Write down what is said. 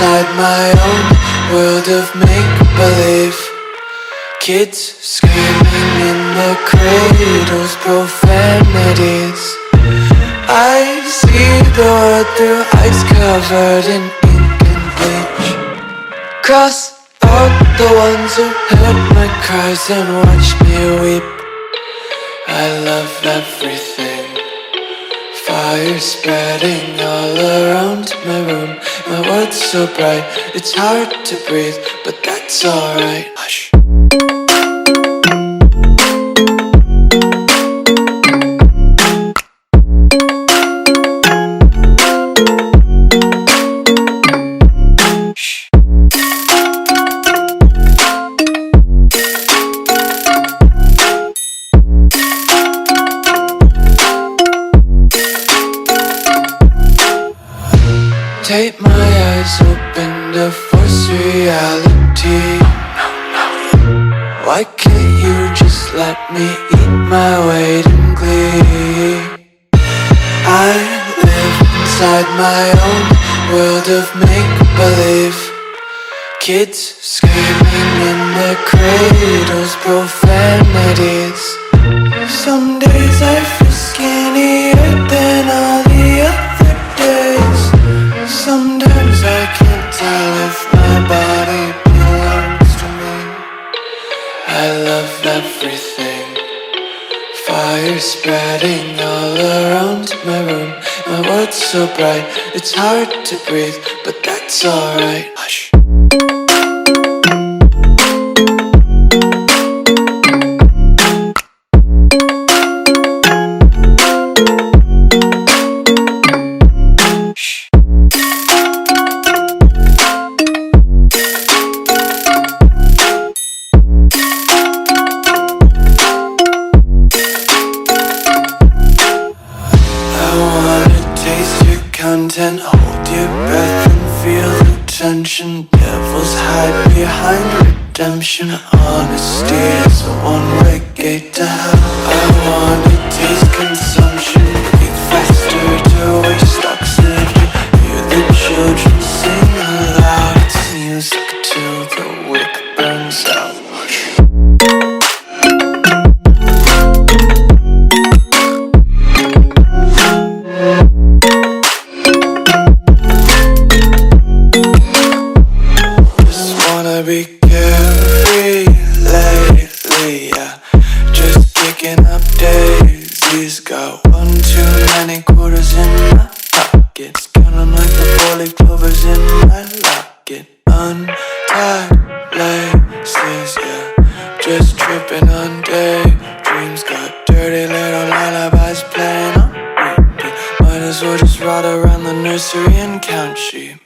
inside my own world of make-believe. Kids screaming in the cradles, profanities. I see the world through ice covered in ink and bleach. Cross out the ones who heard my cries and watched me weep. I love everything. Fire spreading all around my room. My world's so bright, it's hard to breathe, but that's alright. Hush. Tape my eyes open to force reality. Why can't you just let me eat my weight in glee? I live inside my own world of make-believe. Kids screaming in their cradles, profanities. Some days I feel skinnier than all the other days. Sometimes I can't tell if my body belongs to me. I love everything. Fire spreading all around my room. My world's so bright, it's hard to breathe, but that's alright. Hush. Content, hold your breath and feel the tension. Devils hide behind redemption. Honesty is a one-way gate to hell. I wanna taste consumption, breathe faster to waste oxygen. Hear the children sing aloud. It's music till the wick burns out. Be carefree lately, yeah. Just kicking up daisies. Got one too many quarters in my pockets. Counting like the four-leaf clovers in my locket. Untied laces, yeah. Just tripping on daydreams. Got dirty little lullabies playing on repeat. Might as well just ride around the nursery and count sheep.